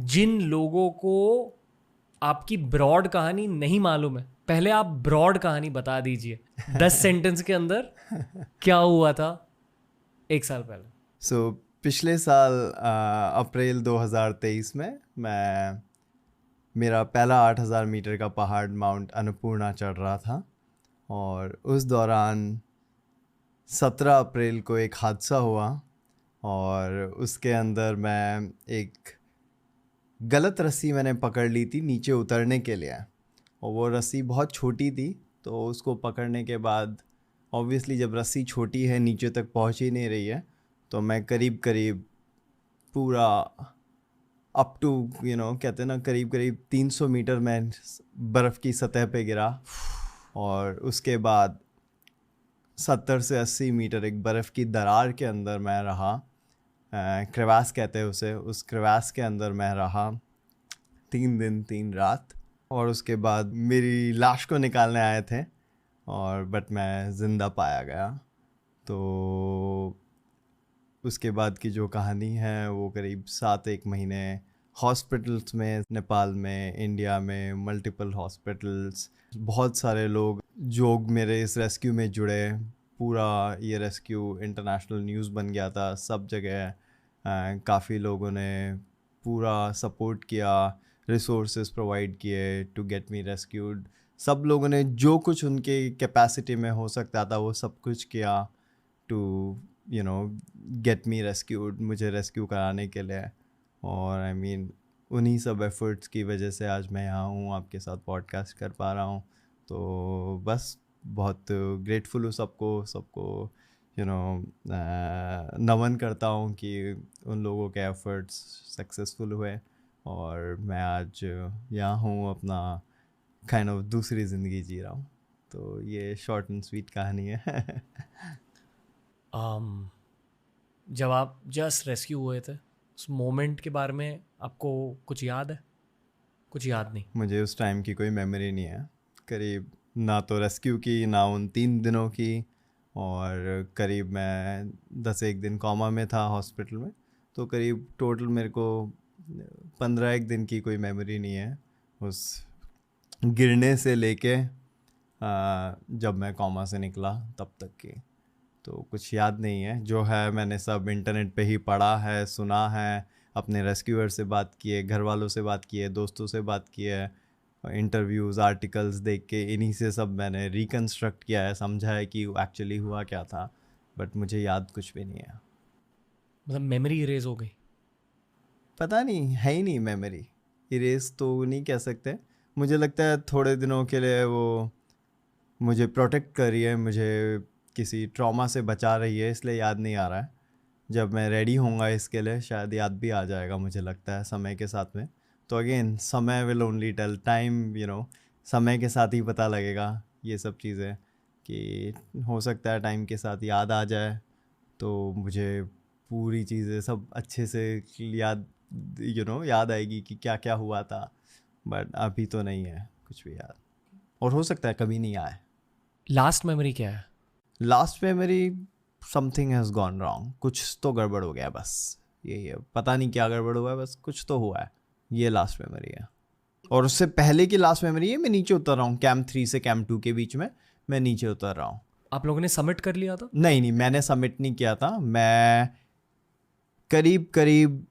जिन लोगों को आपकी ब्रॉड कहानी नहीं मालूम है, पहले आप ब्रॉड कहानी बता दीजिए 10 सेंटेंस के अंदर क्या हुआ था 1 साल पहले। पिछले साल अप्रैल 2023 में मेरा पहला 8,000 मीटर का पहाड़ माउंट अन्नपूर्णा चढ़ रहा था, और उस दौरान 17 अप्रैल को एक हादसा हुआ, और उसके अंदर मैं एक गलत रस्सी मैंने पकड़ ली थी नीचे उतरने के लिए, और वो रस्सी बहुत छोटी थी। तो उसको पकड़ने के बाद ऑब्वियसली जब रस्सी छोटी है, नीचे तक पहुंच ही नहीं रही है, तो मैं करीब करीब पूरा अप टू कहते हैं ना, करीब करीब 300 मीटर मैं बर्फ़ की सतह पे गिरा। और उसके बाद 70 से 80 मीटर एक बर्फ़ की दरार के अंदर मैं रहा, क्रेवास कहते हैं उसे, उस क्रेवास के अंदर मैं रहा 3 दिन 3 रात। और उसके बाद मेरी लाश को निकालने आए थे, और बट मैं ज़िंदा पाया गया। तो उसके बाद की जो कहानी है वो करीब 7-1 महीने हॉस्पिटल्स में, नेपाल में, इंडिया में, मल्टीपल हॉस्पिटल्स, बहुत सारे लोग जो मेरे इस रेस्क्यू में जुड़े। पूरा ये रेस्क्यू इंटरनेशनल न्यूज़ बन गया था, सब जगह काफ़ी लोगों ने पूरा सपोर्ट किया, रिसोर्सेज प्रोवाइड किए टू गेट मी रेस्क्यूड। सब लोगों ने जो कुछ उनके कैपेसिटी में हो सकता था वो सब कुछ किया टू गेट मी रेस्क्यूड, मुझे रेस्क्यू कराने के लिए। और आई मीन उन्हीं सब एफर्ट्स की वजह से आज मैं यहाँ हूँ, आपके साथ पॉडकास्ट कर पा रहा हूँ। तो बस बहुत ग्रेटफुल हूँ सबको नमन करता हूँ कि उन लोगों के एफर्ट्स सक्सेसफुल हुए, और मैं आज यहाँ हूँ, अपना काइंड ऑफ दूसरी ज़िंदगी जी रहा हूँ। तो ये शॉर्ट एंड स्वीट कहानी है। जब आप जस्ट रेस्क्यू हुए थे, उस मोमेंट के बारे में आपको कुछ याद है? कुछ याद नहीं? मुझे उस टाइम की कोई मेमोरी नहीं है, करीब ना तो रेस्क्यू की, ना उन 3 दिनों की, और करीब मैं 10-1 दिन कोमा में था हॉस्पिटल में। तो करीब टोटल मेरे को 15-1 दिन की कोई मेमोरी नहीं है उस गिरने से लेके जब मैं कोमा से निकला तब तक की। तो कुछ याद नहीं है, जो है मैंने सब इंटरनेट पे ही पढ़ा है, सुना है, अपने रेस्क्यूअर से बात किए, घर वालों से बात किए, दोस्तों से बात किए, इंटरव्यूज़, आर्टिकल्स देख के इन्हीं से सब मैंने रिकन्स्ट्रक्ट किया है, समझा है कि एक्चुअली हुआ क्या था। बट मुझे याद कुछ भी नहीं है। मतलब मेमोरी इरेज हो गई? पता नहीं, है ही नहीं मेमोरी। इरेज तो नहीं कह सकते, मुझे लगता है थोड़े दिनों के लिए वो मुझे प्रोटेक्ट कर रही है, मुझे किसी ट्रॉमा से बचा रही है, इसलिए याद नहीं आ रहा है। जब मैं रेडी होऊंगा इसके लिए शायद याद भी आ जाएगा, मुझे लगता है समय के साथ में। तो अगेन समय विल ओनली टेल टाइम, समय के साथ ही पता लगेगा ये सब चीज़ें, कि हो सकता है टाइम के साथ याद आ जाए तो मुझे पूरी चीज़ें सब अच्छे से याद याद आएगी कि क्या क्या हुआ था। बट अभी तो नहीं है कुछ भी याद, और हो सकता है कभी नहीं आए। लास्ट मेमोरी क्या है? Last memory, something has gone wrong, कुछ तो गड़बड़ हो गया, बस यही है। पता नहीं क्या गड़बड़ हुआ है, बस कुछ तो हुआ है। ये लास्ट मेमोरी है। और उससे पहले की लास्ट मेमोरी है, मैं नीचे उतर रहा हूँ कैंप 3 से कैंप 2 के बीच में, मैं नीचे उतर रहा हूँ। आप लोगों ने सबमिट कर लिया था? नहीं, मैंने सबमिट नहीं किया था। मैं करीब करीब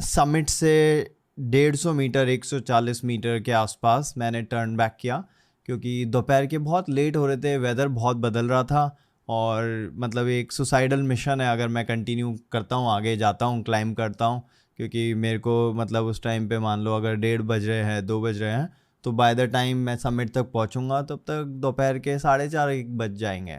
समिट से 150 मीटर, 140 मीटर के आसपास मैंने टर्न बैक किया, क्योंकि दोपहर के बहुत लेट हो रहे थे, वेदर बहुत बदल रहा था, और मतलब एक सुसाइडल मिशन है अगर मैं कंटिन्यू करता हूँ, आगे जाता हूँ, क्लाइंब करता हूँ। क्योंकि मेरे को मतलब उस टाइम पे मान लो अगर 1:30 बज रहे हैं, 2 बज रहे हैं, तो बाय द टाइम मैं समिट तक पहुँचूँगा तब तक दोपहर के 4:30-1 बज जाएंगे।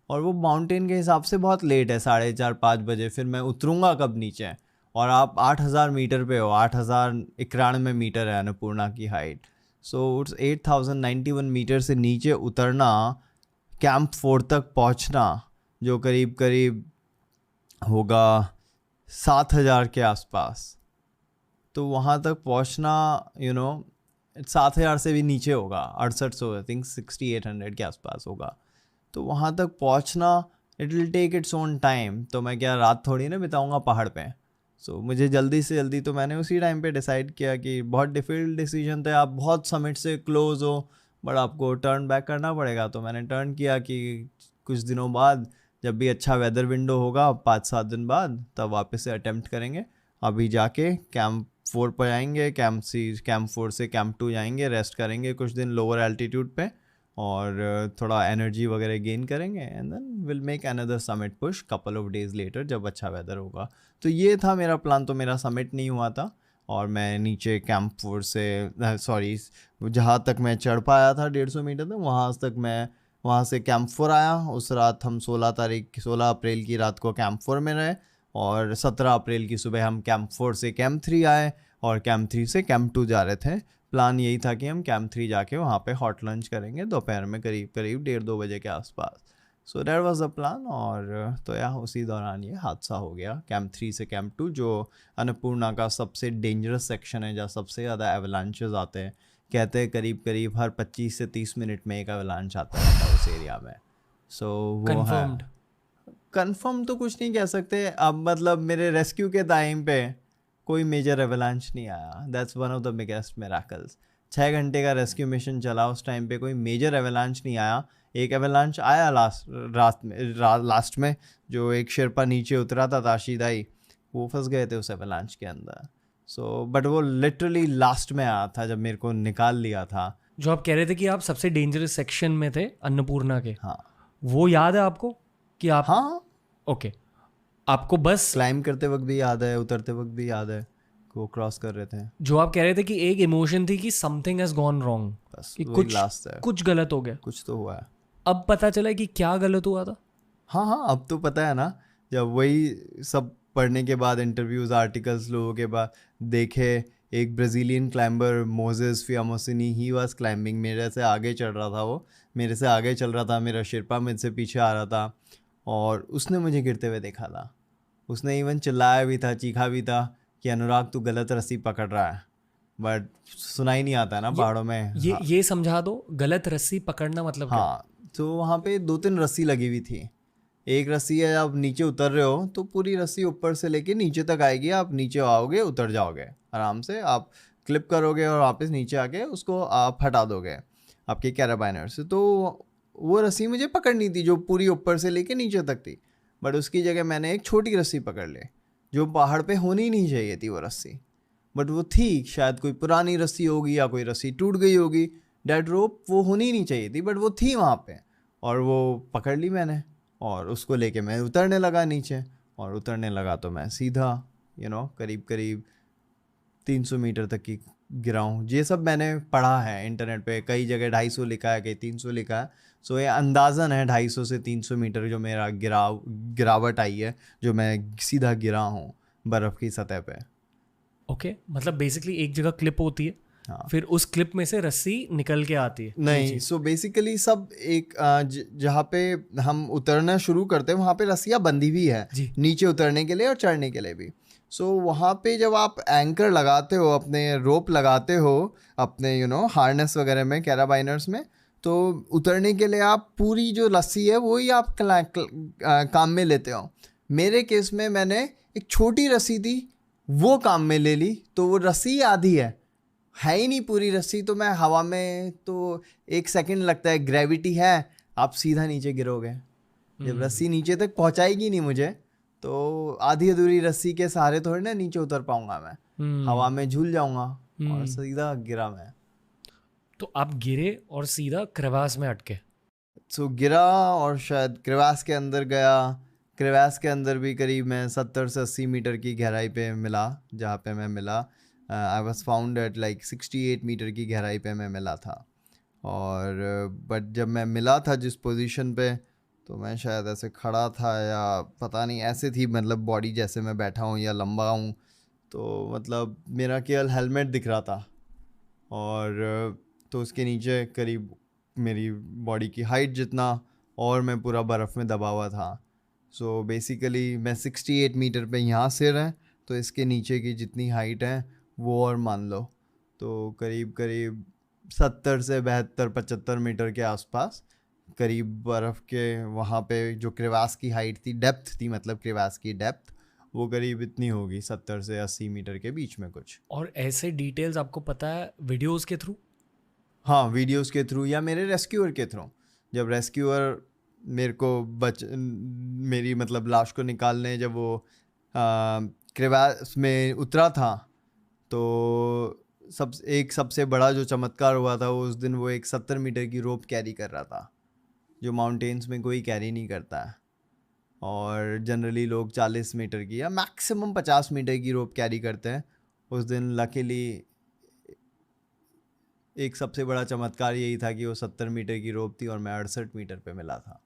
और वो माउंटेन के हिसाब से बहुत लेट है, 4:30-5 बजे, फिर मैं उतरूँगा कब नीचे? और आप 8,000 मीटर पे हो, 8,091 मीटर है अन्नपूर्णा की हाइट। सो उस 8,091 मीटर से नीचे उतरना, कैंप 4 तक पहुंचना, जो करीब करीब होगा 7,000 के आसपास, तो वहाँ तक पहुंचना 7,000 से भी नीचे होगा, 6800, आई थिंक 6,800 के आसपास होगा। तो वहाँ तक पहुँचना, it will take its own time. तो मैं क्या रात थोड़ी ना बिताऊँगा पहाड़ पे। सो मुझे जल्दी से जल्दी, तो मैंने उसी टाइम पे डिसाइड किया कि बहुत डिफिकल्ट डिसीजन था, आप बहुत समिट से क्लोज हो बट आपको टर्न बैक करना पड़ेगा। तो मैंने टर्न किया कि कुछ दिनों बाद जब भी अच्छा वेदर विंडो होगा 5-7 दिन बाद, तब वापस से अटेम्प्ट करेंगे। अभी जाके कैंप 4 पर आएंगे, कैंप 4 से कैंप 2 जाएंगे, रेस्ट करेंगे कुछ दिन लोअर एल्टीट्यूड पे और थोड़ा एनर्जी वगैरह गेन करेंगे and then will make another summit push couple of days later जब अच्छा वेदर होगा। तो ये था मेरा प्लान। तो मेरा समिट नहीं हुआ था और मैं नीचे कैंप 4 से सॉरी जहाँ तक मैं चढ़ पाया था 150 मीटर तक, वहाँ से कैंप 4 आया। उस रात हम 16 अप्रैल की रात को कैंप 4 में रहे और 17 अप्रैल की सुबह हम कैंप 4 से कैंप 3 आए और कैंप 3 से कैंप 2 जा रहे थे। प्लान यही था कि हम कैंप 3 जाके वहाँ पे हॉट लंच करेंगे दोपहर में करीब 1:30-2 बजे के आसपास। So that was the plan. और तो यार उसी दौरान ये हादसा हो गया कैंप 3 से कैंप 2, जो अन्नपूर्णा का सबसे डेंजरस सेक्शन है जहाँ सबसे ज़्यादा एवलांचेस आते हैं। कहते हैं करीब करीब हर 25 से 30 मिनट में एक एवलांच आता रहता है उस एरिया में। सो वो कंफर्म्ड? है कंफर्म तो कुछ नहीं कह सकते अब, मतलब मेरे रेस्क्यू के टाइम पे कोई मेजर एवलांच नहीं आया। That's one of the biggest miracles. 6 घंटे का रेस्क्यू मिशन चला, उस टाइम पे कोई मेजर एवलांच नहीं आया। एक एवलांच आया लास्ट में जो एक शेरपा नीचे उतरा था, ताशीदाई, वो फंस गए थे उस एवलांच के अंदर। सो बट वो लिटरली लास्ट में आया था जब मेरे को निकाल लिया था। जो आप कह रहे थे कि आप सबसे डेंजरस सेक्शन में थे अन्नपूर्णा के, हाँ वो याद है आपको कि आप? हाँ, ओके, आपको बस क्लाइंब करते वक्त भी याद है, उतरते वक्त भी याद है, वो क्रॉस कर रहे थे। जो आप कह रहे थे कि एक इमोशन थी कि समथिंग हैज गॉन रॉन्ग, बस कि वही लास्ट है, कुछ गलत हो गया। कुछ तो हुआ है। अब पता चला कि क्या गलत हुआ था? हाँ हाँ, अब तो पता है ना, जब वही सब पढ़ने के बाद, इंटरव्यूज़ आर्टिकल्स लोगों के बाद देखे, एक Brazilian climber Moses Fiamoncini, he was climbing, मेरे से आगे चढ़ रहा था, वो मेरे से आगे चल रहा था, मेरा शेरपा मुझसे पीछे आ रहा था और उसने मुझे गिरते हुए देखा था। उसने इवन चिल्लाया भी था, चीखा भी था कि अनुराग तू गलत रस्सी पकड़ रहा है, बट सुना ही नहीं आता है ना पहाड़ों में। ये समझा दो, गलत रस्सी पकड़ना मतलब क्या? हाँ, तो वहाँ पे 2-3 रस्सी लगी हुई थी। एक रस्सी है, आप नीचे उतर रहे हो तो पूरी रस्सी ऊपर से लेके नीचे तक आएगी, आप नीचे आओगे, उतर जाओगे आराम से, आप क्लिप करोगे और वापस नीचे आके उसको आप हटा दोगे आपके कैराबाइनर से। तो वो रस्सी मुझे पकड़नी थी जो पूरी ऊपर से लेके नीचे तक थी, बट उसकी जगह मैंने एक छोटी रस्सी पकड़ ली जो पहाड़ पे होनी नहीं चाहिए थी वो रस्सी, बट वो थी। शायद कोई पुरानी रस्सी होगी या कोई रस्सी टूट गई होगी, डेड रोप, वो होनी नहीं चाहिए थी, बट वो थी वहाँ पे और वो पकड़ ली मैंने और उसको लेके मैं उतरने लगा नीचे। और उतरने लगा तो मैं सीधा करीब करीब 300 मीटर तक की गिरा हूँ। ये सब मैंने पढ़ा है इंटरनेट पे, कई जगह 250 लिखा है, कहीं 300 लिखा है। सो ये अंदाज़न है 250 से 300 मीटर जो मेरा गिरावट आई है, जो मैं सीधा गिरा हूँ बर्फ़ की सतह पे। ओके, मतलब बेसिकली एक जगह क्लिप होती है, हाँ, फिर उस क्लिप में से रस्सी निकल के आती है नहीं, सो बेसिकली सब एक जहाँ पे हम उतरना शुरू करते हैं वहाँ पे रस्सियाँ बंधी हुई है जी। नीचे उतरने के लिए और चढ़ने के लिए भी। सो वहाँ पे जब आप एंकर लगाते हो, अपने रोप लगाते हो अपने हार्नेस वगैरह में, कैराबाइनर्स में, तो उतरने के लिए आप पूरी जो रस्सी है वही आप काम में लेते हो। मेरे केस में मैंने एक छोटी रस्सी थी वो काम में ले ली, तो वो रस्सी आधी है ही नहीं पूरी रस्सी, तो मैं हवा में, तो 1 सेकंड लगता है, ग्रेविटी है, आप सीधा नीचे गिरोगे। जब रस्सी नीचे तक पहुंचाएगी नहीं मुझे, तो आधी अधूरी रस्सी के सहारे थोड़ी ना नीचे उतर पाऊंगा मैं, हवा में झूल जाऊंगा और सीधा गिरा मैं। तो आप गिरे और सीधा क्रेवास में अटके? सो गिरा और शायद क्रेवास के अंदर गया। क्रेवास के अंदर भी करीब मैं 70 से 80 मीटर की गहराई पे मिला, जहाँ पे मैं मिला। I was found at like 68 meter की गहराई पे मैं मिला था। और बट जब मैं मिला था जिस पोजीशन पे, तो मैं शायद ऐसे खड़ा था या पता नहीं ऐसे थी, मतलब बॉडी जैसे मैं बैठा हूँ या लंबा हूँ, तो मतलब मेरा केवल हेलमेट दिख रहा था और तो उसके नीचे करीब मेरी बॉडी की हाइट जितना, और मैं पूरा बर्फ़ में दबा हुआ था। सो बेसिकली मैं 68 मीटर पे यहाँ सिर है, तो इसके नीचे की जितनी हाइट है वो और मान लो, तो करीब करीब 70 से 72-75 मीटर के आसपास करीब बर्फ़ के वहाँ पे जो क्रेवास की हाइट थी, डेप्थ थी, मतलब क्रेवास की डेप्थ, वो करीब इतनी होगी 70 से 80 मीटर के बीच में कुछ। और ऐसे डिटेल्स आपको पता है वीडियोस के थ्रू? हाँ, वीडियोस के थ्रू या मेरे रेस्क्यूअर के थ्रू। जब रेस्क्यूअर मेरे को मेरी मतलब लाश को निकालने जब वो क्रेवास में उतरा था, तो सबसे बड़ा जो चमत्कार हुआ था वो उस दिन, वो एक 70 मीटर की रोप कैरी कर रहा था, जो माउंटेन्स में कोई कैरी नहीं करता है। और जनरली लोग 40 मीटर की या मैक्सिमम 50 मीटर की रोप कैरी करते हैं। उस दिन लकीली एक सबसे बड़ा चमत्कार यही था कि वो 70 मीटर की रोप थी और मैं 68 मीटर पे मिला था।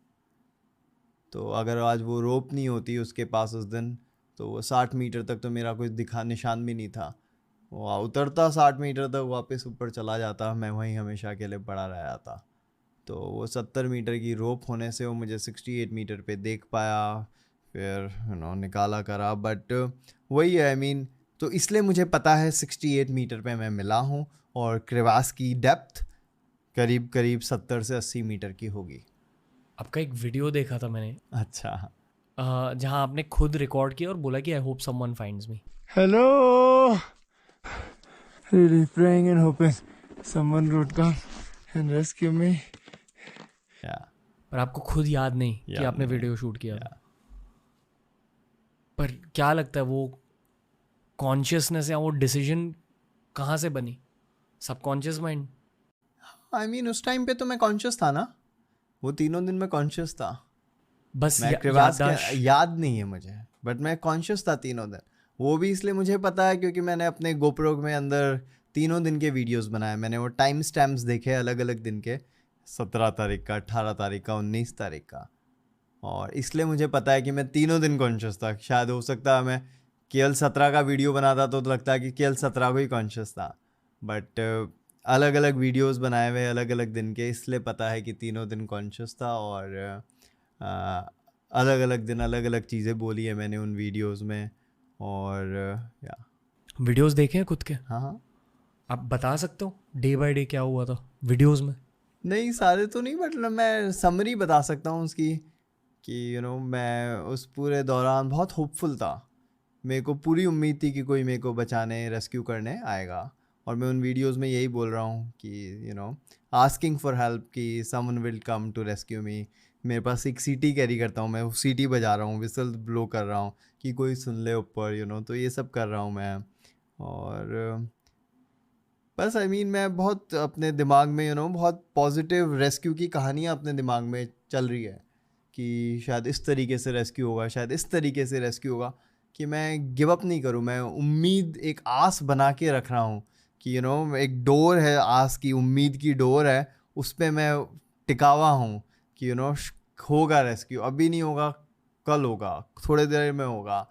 तो अगर आज वो रोप नहीं होती उसके पास उस दिन, तो वो 60 मीटर तक तो मेरा कुछ निशान भी नहीं था। वो उतरता 60 मीटर तक, वापस ऊपर चला जाता, मैं वहीं हमेशा के लिए पड़ा रह जाता। तो वो 70 मीटर की रोप होने से वो मुझे 68 मीटर पे देख पाया, फिर निकाला करा। बट वही है, आई मीन, तो इसलिए मुझे पता है 68 मीटर पे मैं मिला हूँ और क्रेवास की डेप्थ करीब करीब 70 से 80 मीटर की होगी। आपका एक वीडियो देखा था मैंने, अच्छा। जहाँ आपने खुद रिकॉर्ड किया और बोला कि I hope someone finds me. Hello! Really praying and hoping someone would come and rescue me. या पर आपको खुद याद नहीं कि याद आपने नहीं। वीडियो शूट किया था। पर क्या लगता है वो कॉन्शियसनेस या वो डिसीजन कहाँ से बनी? Subconscious mind? आई मीन उस टाइम पे तो मैं कॉन्शियस था ना, वो तीनों दिन मैं कॉन्शियस था। बस मैं क्रेवास के याद नहीं है मुझे, बट मैं कॉन्शियस था तीनों दिन। वो भी इसलिए मुझे पता है क्योंकि मैंने अपने गोप्रो में अंदर तीनों दिन के वीडियोस बनाए। मैंने वो टाइम स्टैम्प्स देखे अलग अलग दिन के, 17 तारीख का, 18 तारीख का, 19 तारीख का। और इसलिए मुझे पता है कि मैं तीनों दिन कॉन्शियस था। शायद हो सकता है मैं केवल 17 का वीडियो बनाता तो लगता है कि केवल 17 को ही कॉन्शियस था, बट अलग अलग वीडियोस बनाए हुए अलग अलग दिन के, इसलिए पता है कि तीनों दिन कॉन्शियस था। और अलग अलग दिन अलग अलग चीज़ें बोली है मैंने उन वीडियोस में। और या वीडियोस देखे हैं खुद के? हाँ हाँ। आप बता सकते हो डे बाय डे क्या हुआ था वीडियोस में? नहीं, सारे तो नहीं, बट मैं समरी बता सकता हूँ उसकी कि मैं उस पूरे दौरान बहुत होपफुल था। मेरे को पूरी उम्मीद थी कि कोई मेरे को बचाने, रेस्क्यू करने आएगा। और मैं उन वीडियोस में यही बोल रहा हूँ कि आस्किंग फॉर हेल्प, कि someone will come to rescue me. मेरे पास एक सीटी कैरी करता हूँ, मैं सीटी बजा रहा हूँ, विसल ब्लो कर रहा हूँ कि कोई सुन ले ऊपर, तो ये सब कर रहा हूँ मैं। और बस आई मीन मैं बहुत अपने दिमाग में बहुत पॉजिटिव रेस्क्यू की कहानियाँ अपने दिमाग में चल रही है कि शायद इस तरीके से रेस्क्यू होगा, शायद इस तरीके से रेस्क्यू होगा, कि मैं गिव अप नहीं करूँ। मैं उम्मीद, एक आस बना के रख रहा हूँ कि एक डोर है, आस की, उम्मीद की डोर है, उस पर मैं टिका हुआ हूँ कि होगा रेस्क्यू। अभी नहीं होगा, कल होगा, थोड़े देर में होगा।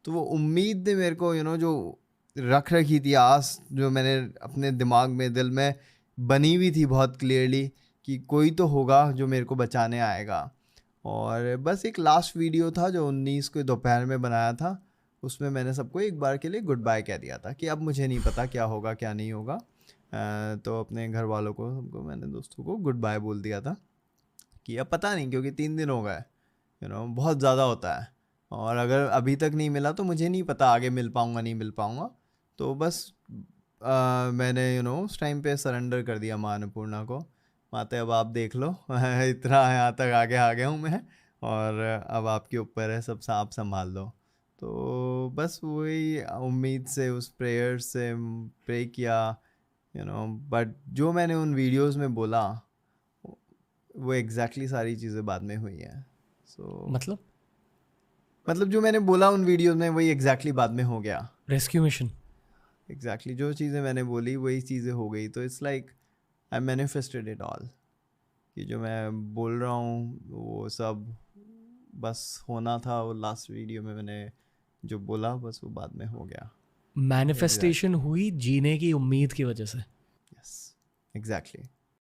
तो वो उम्मीद ने मेरे को जो रख रखी थी, आस जो मैंने अपने दिमाग में, दिल में बनी हुई थी बहुत क्लियरली, कि कोई तो होगा जो मेरे को बचाने आएगा। और बस एक लास्ट वीडियो था जो 19 को दोपहर में बनाया था, उसमें मैंने सबको एक बार के लिए गुड बाय कह दिया था कि अब मुझे नहीं पता क्या होगा क्या नहीं होगा। तो अपने घर वालों को, सबको, मैंने दोस्तों को गुड बाय बोल दिया था कि अब पता नहीं, क्योंकि 3 दिन हो गए, बहुत ज़्यादा होता है। और अगर अभी तक नहीं मिला तो मुझे नहीं पता आगे मिल पाऊँगा नहीं मिल पाऊँगा। तो बस मैंने उस टाइम पे सरेंडर कर दिया माँ अन्नपूर्णा को। माते अब आप देख लो इतना यहाँ तक आगे आ गया हूँ मैं, और अब आपके ऊपर है, सब आप संभाल लो। तो बस वही उम्मीद से, उस प्रेयर से प्रे किया, बट जो मैंने उन वीडियोस में बोला वो एग्जैक्टली सारी चीज़ें बाद में हुई हैं। मतलब जो मैंने बोला उन वीडियोस में वही एग्जैक्टली बाद में हो गया। रेस्क्यू मिशन एग्जैक्टली जो चीज़ें मैंने बोली वही चीज़ें हो गई। तो it's like I manifested it all, कि जो मैं बोल रहा हूँ वो सब बस होना था। वो लास्ट वीडियो में मैंने जो बोला बस वो बाद में हो गया। मैनिफेस्टेशन हुई जीने की उम्मीद की वजह से। Yes, exactly.